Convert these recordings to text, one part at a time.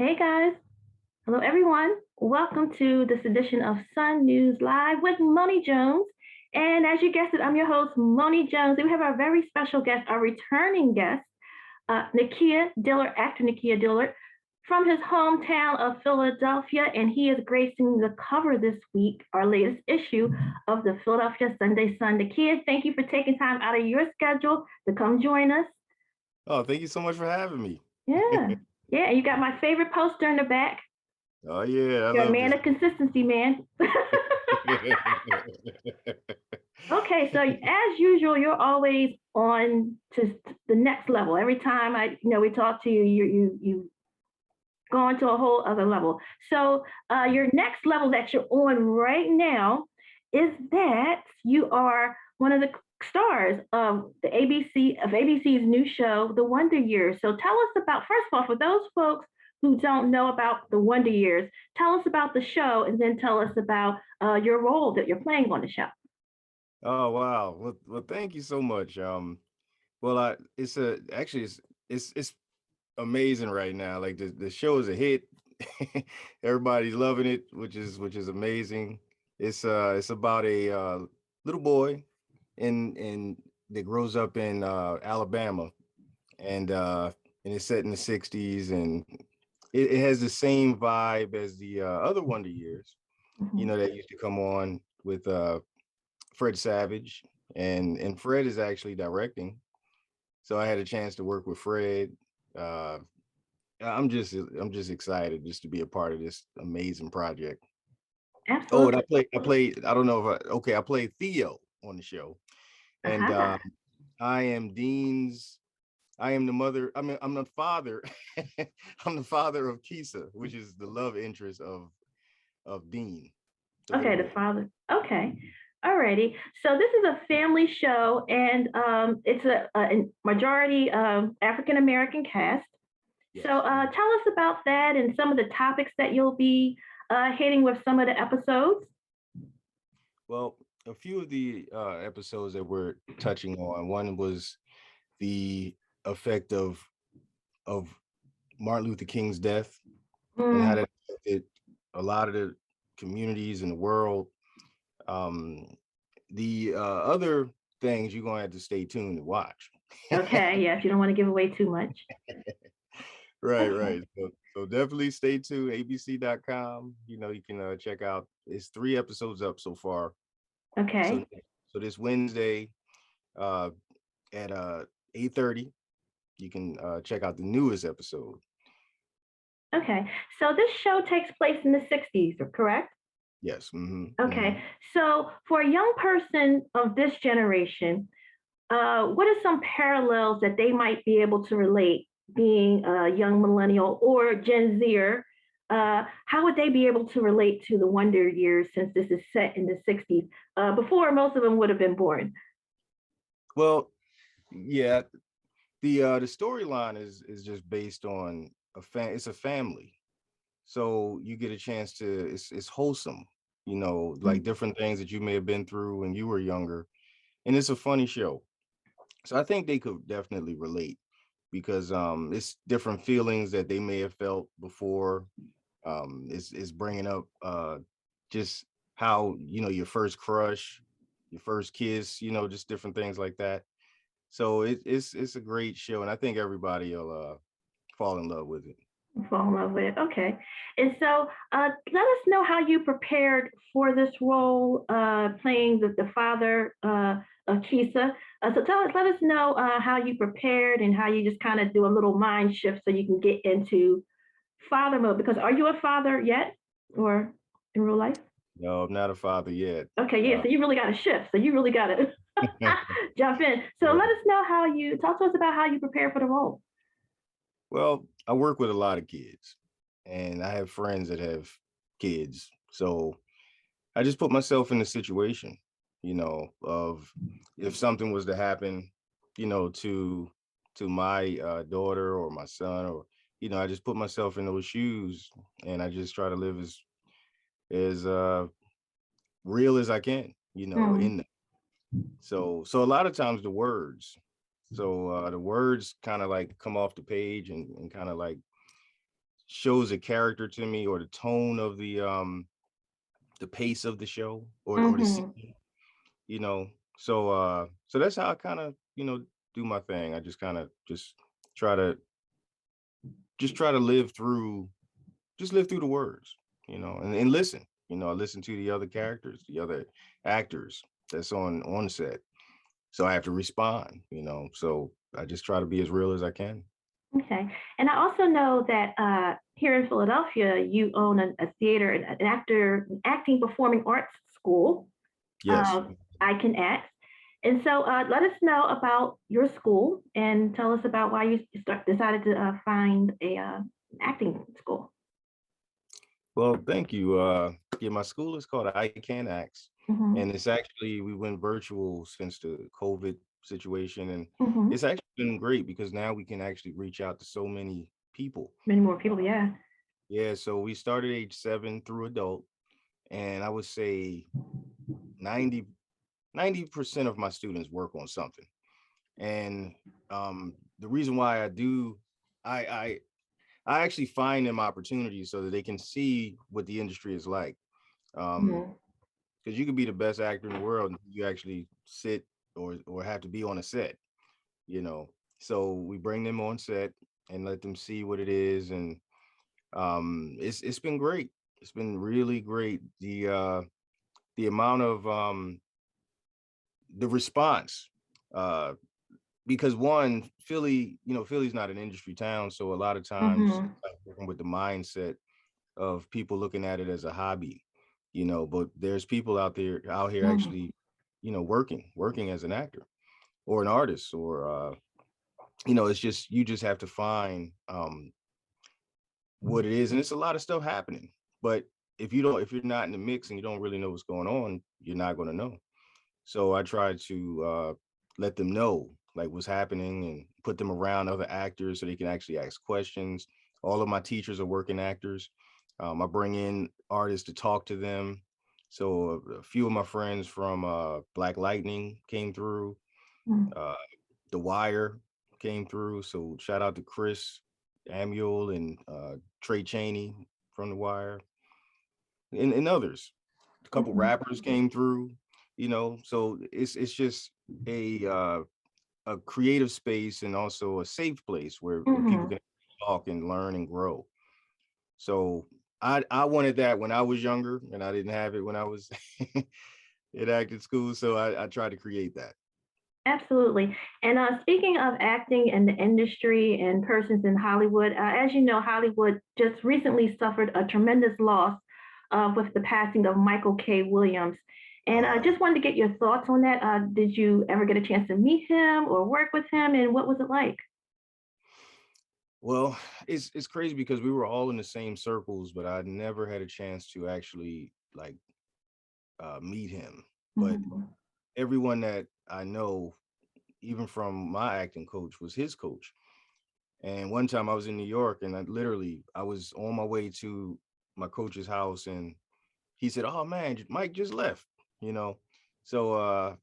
Hey guys. Hello everyone. Welcome to this edition of Sun News Live with Moni Jones. And as you guessed it, I'm your host, Moni Jones. And we have our very special guest, our returning guest, Nakia Dillard, actor Nakia Dillard, from his hometown of Philadelphia. And he is gracing the cover this week, our latest issue of the Philadelphia Sunday Sun. Nakia, thank you for taking time out of your schedule to come join us. Oh, thank you so much for having me. Yeah. Yeah, you got my favorite poster in the back. Oh yeah, I You're a love man this. of consistency, man. Okay, so as usual, you're always on to the next level. Every time we talk to you, you go on to a whole other level. So your next level that you're on right now is that you are one of the stars of the ABC's new show, The Wonder Years. So tell us about, first of all, for those folks who don't know about The Wonder Years, tell us about the show, and then tell us about your role that you're playing on the show. Oh wow. Well, thank you so much. Well, it's a actually it's amazing right now. Like the show is a hit. Everybody's loving it, which is amazing. It's about a little boy in that grows up in Alabama, and and it's set in the '60s, and it has the same vibe as the other Wonder Years, Mhm. that used to come on with Fred Savage, and Fred is actually directing. So I had a chance to work with Fred. Uh, I'm just excited just to be a part of this amazing project. Oh, and Absolutely. I don't know if I played Theo on the show, and Aha. I am Dean's. I am the mother. I mean, I'm the father. I'm the father of Kisa, which is the love interest of Dean, the little Okay, the boy. father. Okay. Alrighty. So this is a family show, and it's a majority African American cast. So Yes. Mhm. tell us about that and some of the topics that you'll be hitting with some of the episodes. Well, a few of the episodes that we're touching on. One was the effect of Martin Luther King's death and how Mm, that affected a lot of the communities in the world. Um, the other things you're gonna have to stay tuned to watch. okay. Yes, you don't want to give away too much. Right, Okay. right. So definitely stay tuned. ABC.com. You can check out. It's 3 episodes up so far. So Okay. so this Wednesday uh at 8:30, you can check out the newest episode. Okay. So this show takes place in the 60s, correct? Yes. Okay. So for a young person of this generation, what are some parallels that they might be able to relate, being a young millennial or Gen Zer? How would they be able to relate to the Wonder Years since this is set in the 60s, before most of them would have been born? Well, yeah, the storyline is just based on it's a family. So you get a chance to it's wholesome, like Mm. different things that you may have been through when you were younger. And it's a funny show. So I think they could definitely relate because it's different feelings that they may have felt before. It's bringing up just how your first crush, your first kiss, just different things like that. So it's a great show, and I think everybody will fall in love with it. Fall in love with it. Okay. And so let us know how you prepared for this role, playing the father of Kisa. So let us know how you prepared and how you just kind of do a little mind shift so you can get into father mode. Because are you a father yet or in real life? No, I'm not a father yet. Okay, yeah. Uh, So you really got to shift. So you really got to jump in. So yeah. let us know how you talk to us about how you prepare for the role. Well, I work with a lot of kids, and I have friends that have kids. So I just put myself in the situation, of if something was to happen, to my daughter or my son, or I just put myself in those shoes, and I just try to live as real as I can, Mm. in them. So a lot of times the words kind of like come off the page and kind of like shows a character to me, or the tone of the pace of the show, or the Mm-hmm. scene, you know. So that's how I kind of, do my thing. I just kind of try to try to live through the words, and listen. I listen to the other characters, the other actors that's on set. So I have to respond. So I just try to be as real as I can. Okay. And I also know that here in Philadelphia, you own a theater, an acting performing arts school. Yes. uh, I can ask. And so let us know about your school and tell us about why you decided to find a acting school. Well, thank you. Yeah, my school is called I Can Axe, Hmm. and it's actually we went virtual since the COVID situation, and Hmm. it's actually been great because now we can actually reach out to so many people. Many more people, yeah. Yeah, so we started age 7 through adult, and I would say 90 90% of my students work on something. And the reason why I I actually find them opportunities so that they can see what the industry is like. Um, Hmm. because you could be the best actor in the world and you actually sit or have to be on a set, you know. So we bring them on set and let them see what it is, and it's been great. It's been really great. The amount of the response, uh because one, Philly's not an industry town, so a lot of times Hmm. like, working with the mindset of people looking at it as a hobby, but there's people out here Hmm. actually, working as an actor or an artist, or it's just you just have to find what it is, and it's a lot of stuff happening. But if you're not in the mix and you don't really know what's going on, you're not going to know. So I try to let them know like what's happening and put them around other actors so they can actually ask questions. All of my teachers are working actors. I bring in artists to talk to them. So a few of my friends from Black Lightning came through. Uh, The Wire came through. So shout out to Chris Amiel and Trey Cheney from The Wire, and others. A couple Hmm. rappers came through. So it's just a uh, a creative space and also a safe place where people Hmm. can talk and learn and grow. So I wanted that when I was younger, and I didn't have it when I was in acting school. So I tried to create that. Absolutely. And speaking of acting and the industry and persons in Hollywood, as you know, Hollywood just recently suffered a tremendous loss with the passing of Michael K. Williams. And I Uh, just wanted to get your thoughts on that. Did you ever get a chance to meet him or work with him? And what was it like? well, it's crazy because we were all in the same circles, but I never had a chance to actually like meet him. But Mhm. everyone that I know, even from my acting coach, was his coach. And one time I was in New York, and I was on my way to my coach's house, and he said, "Oh man, Mike just left." You know, so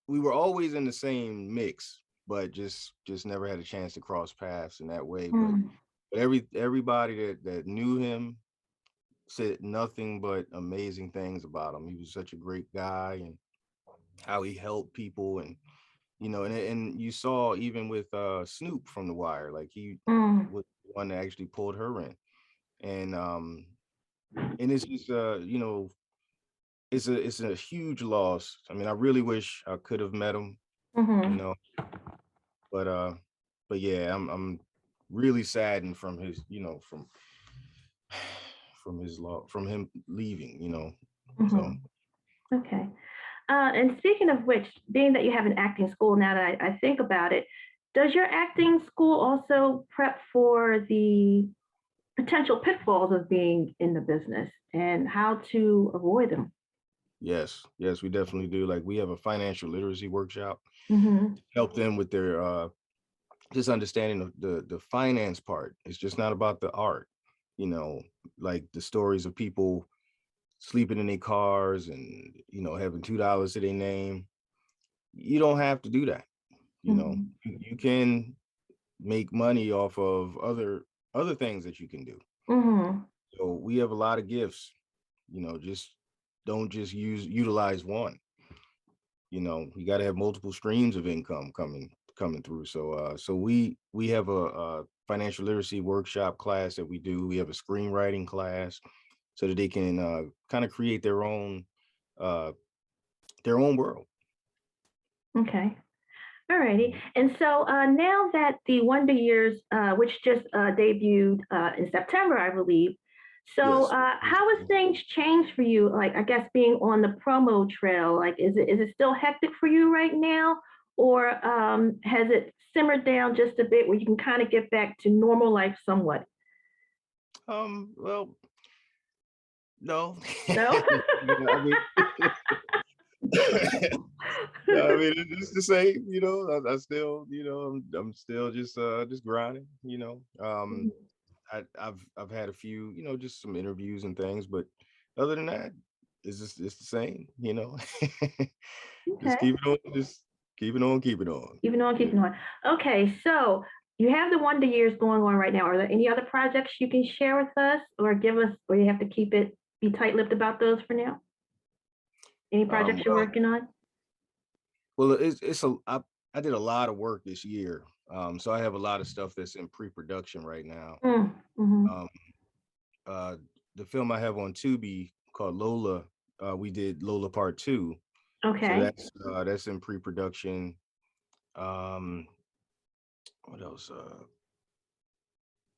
we were always in the same mix, but just never had a chance to cross paths in that way. But Mm. everybody that knew him said nothing but amazing things about him. He was such a great guy, and how he helped people, and and you saw even with Snoop from The Wire, like he Mm. was the one that actually pulled her in. And it's just it's a huge loss. I mean, I really wish I could have met him, you Mhm. know, but yeah, I'm really saddened from his, from his law, from him leaving. So Mhm. Okay. And speaking of which, being that you have an acting school now that I think about it, does your acting school also prep for the potential pitfalls of being in the business and how to avoid them? yes, yes, we definitely do. Like we have a financial literacy workshop Hmm. to help them with their just understanding the finance part. It's just not about the art, you know, like the stories of people sleeping in their cars and having $2 to their name. You don't have to do that. Hmm. You can make money off of other. other things that you can do. Mm-hmm. So we have a lot of gifts, just don't just utilize one. You got to have multiple streams of income coming through. So we have a financial literacy workshop class that we do. We have a screenwriting class so that they can kind of create uh their own world. Okay. Alrighty. And so now that the Wonder Years, which just debuted in September, I believe. So Yes. how has things changed for you? Like, I guess being on the promo trail, like, is it still hectic for you right now, or has it simmered down just a bit where you can kind of get back to normal life somewhat? Well, no. No. I mean, no, I mean it's the same. I still, I'm still just grinding. I've had a few, just some interviews and things, but other than that, it's the same. Just Okay. keep it on, just keep it on, keep it on. Keeping on, Yeah. keeping on. Okay, so you have the Wonder Years going on right now. Are there any other projects you can share with us or give us, or you have to be tight-lipped about those for now? Any projects you're Well, working on? I did a lot of work this year, so I have a lot of stuff that's in pre-production right now. Mm-hmm. Um, uh, the film I have on Tubi called Lola, we did Lola Part Two, so Okay. that's in pre-production. Um, what else?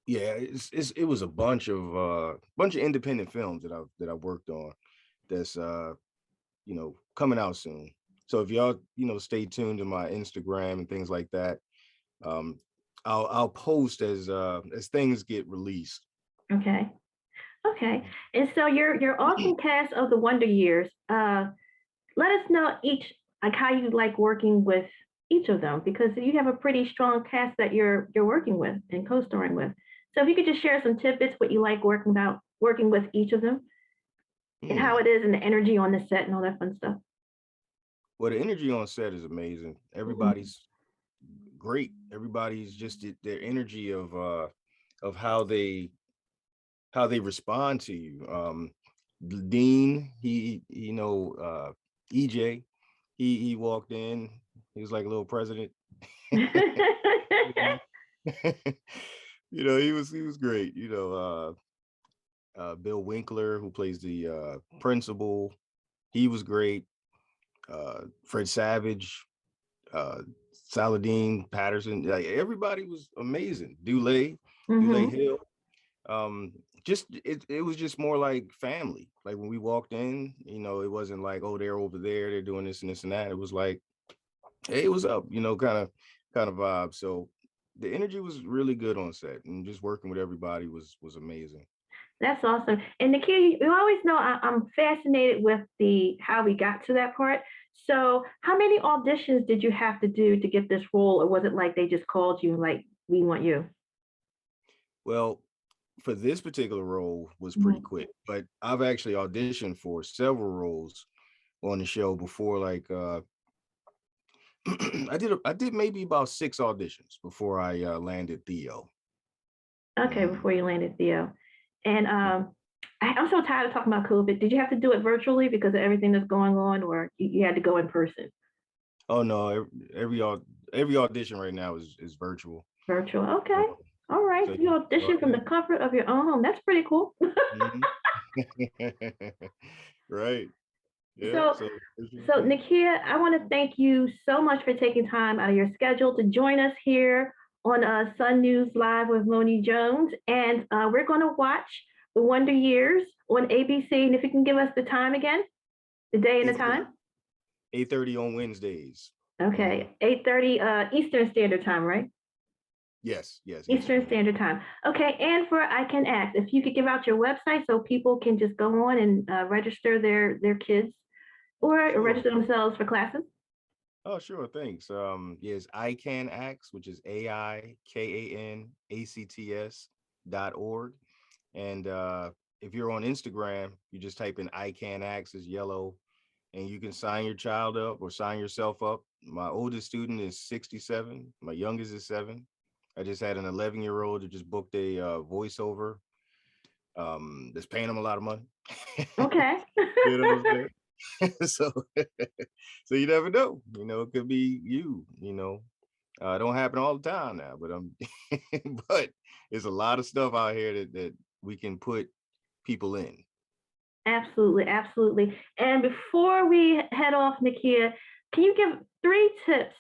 Yeah, it was a bunch of independent films that I worked on that's coming out soon. So if y'all stay tuned to my Instagram and things like that, um, I'll post as things get released. Okay. Okay. And so your awesome cast of the Wonder Years, let us know each, like, how you like working with each of them, because you have a pretty strong cast that you're working with and co-starring with. So if you could just share some tidbits what you like working with each of them and how Hmm. it is and the energy on the set and all that fun stuff. Well, the energy on set is amazing. Mhm. Everybody's great. Everybody's just their energy of how they respond to you. Dean, EJ, he walked in, he was like a little president. You know? He was great. Bill Winkler, who plays the principal, he was great. Fred Savage, uh, Saladin Patterson, like everybody was amazing. Dule Mhm. Hill. Um, just it was just more like family. Like when we walked in, it wasn't like, oh, they're over there, they're doing this and this and that. It was like, hey, what's up? Kind of vibe. So the energy was really good on set, and just working with everybody was amazing. That's awesome. And Nakia, you always know I'm fascinated with the how we got to that part. So, how many auditions did you have to do to get this role, or was it like they just called you like, we want you? Well, for this particular role was pretty Mhm. quick, but I've actually auditioned for several roles on the show before. Like I did maybe about 6 auditions before I landed Theo. Okay, Mhm. before you landed Theo. And I'm so tired of talking about COVID. Did you have to do it virtually because of everything that's going on, or you had to go in person? Oh no, every audition right now is virtual. Virtual. So, Okay. All right. so So you so audition from the comfort of your own home. That's pretty cool. mhm. Right. Yeah. So, So virtual so thing. Nakia, I want to thank you so much for taking time out of your schedule to join us here on Sun News Live with Moni Jones. And we're going to watch The Wonder Years on ABC. And if you can give us the time again, the day and the 8:30. time. 8:30 on Wednesdays. Mhm. Okay, 8:30 Eastern Standard Time, right? Yes. Yes. Eastern Eastern. Standard Time. Okay, and for I Can Ask, if you could give out your website so people can just go on and register their kids or Sure. register themselves for classes. Oh, sure. Thanks. Yes, I can acts, which is AIKANACTS.org. And if you're on Instagram, you just type in I can acts is yellow, and you can sign your child up or sign yourself up. My oldest student is 67, my youngest is 7. I just had an 11-year-old who just booked a voiceover. That's paying them a lot of money. Okay. You know what I'm saying? So, so you never know. It could be you. It don't happen all the time now, but but there's a lot of stuff out here that we can put people in. Absolutely, absolutely. And before we head off, Nakia, can you give 3 tips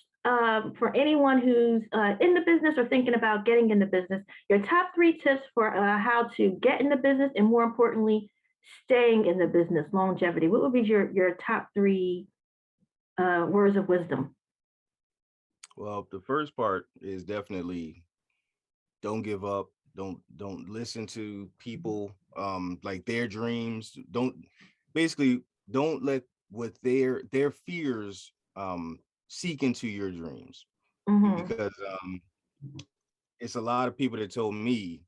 for anyone who's in the business or thinking about getting in the business? Your top 3 tips for how to get in the business, and more importantly, staying in the business, longevity. What would be your top 3 words of wisdom? Well, the first part is definitely don't give up. Don't listen to people like their dreams. Don't let what their fears seek into your dreams. Hmm. Because it's a lot of people that told me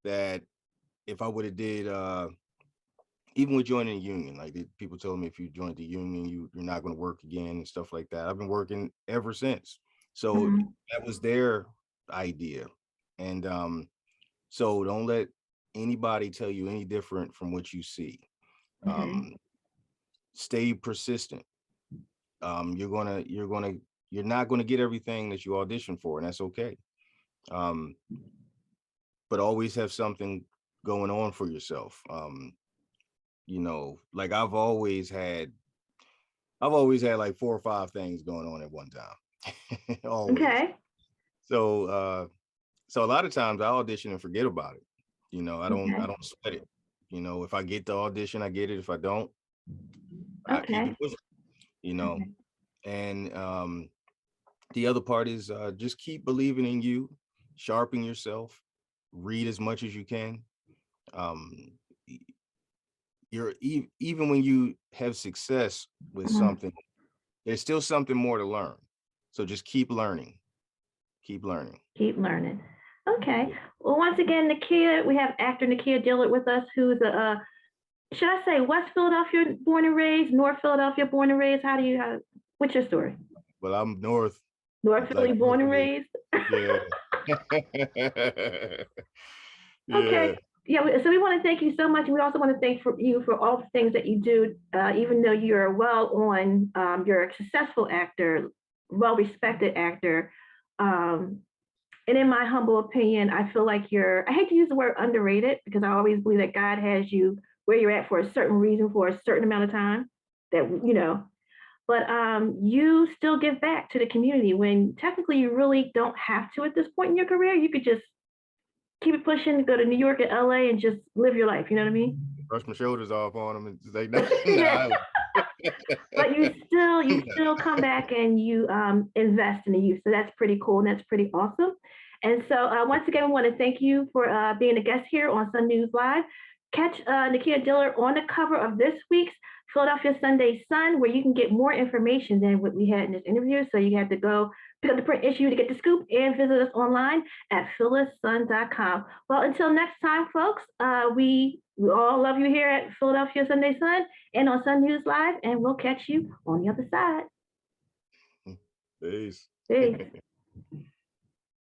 that if I would have did even with joining a union, like people told me if you joined the union, you're not going to work again and stuff like that. I've been working ever since. So Hmm. that was their idea. And so don't let anybody tell you any different from what you see. Okay. Um, Stay persistent. You're not gonna get everything that you audition for, and that's okay. Um, but always have something going on for yourself. Like I've always had like 4 or 5 things going on at one time. Always. Okay. So so a lot of times I audition and forget about it. I Okay. don't sweat it. If I get the audition, I get it. If I don't, I keep Okay. it pushing, you know. Okay. And the other part is just keep believing in you, sharpen yourself, read as much as you can. Um, e- Even when you have success with Mhm. something, there's still something more to learn. So just keep learning. Keep learning. Keep learning. Okay. Yeah. Well, once again, Nakia, we have actor Nakia Dillard with us, who's a should I say West Philadelphia born and raised, North Philadelphia born and raised? What's your story? Well, I'm north, North like Philly north born and of you. raised. Yeah. Okay. Yeah. Yeah, so we want to thank you so much. We also want to thank you for all the things that you do, even though you're well on, you're a successful actor, well-respected actor. Um, and in my humble opinion, I feel like I hate to use the word underrated because I always believe that God has you where you're at for a certain reason, for a certain amount of time that, but you still give back to the community when technically you really don't have to at this point in your career. You could just keep it pushing, go to New York and LA and just live your life. You know what I mean? Brush my shoulders off on them and say, nah, Yeah. nah. But you still come back and you invest in the youth. So that's pretty cool and that's pretty awesome. And so once again, we want to thank you for being a guest here on Sun News Live. Catch Nakia Dillard on the cover of this week's Philadelphia Sunday Sun, where you can get more information than what we had in this interview. So you have to go pick up the print issue to get the scoop and visit us online at phyllissun.com. Well, until next time, folks, we all love you here at Philadelphia Sunday Sun and on Sun News Live, and we'll catch you on the other side. Peace. Peace.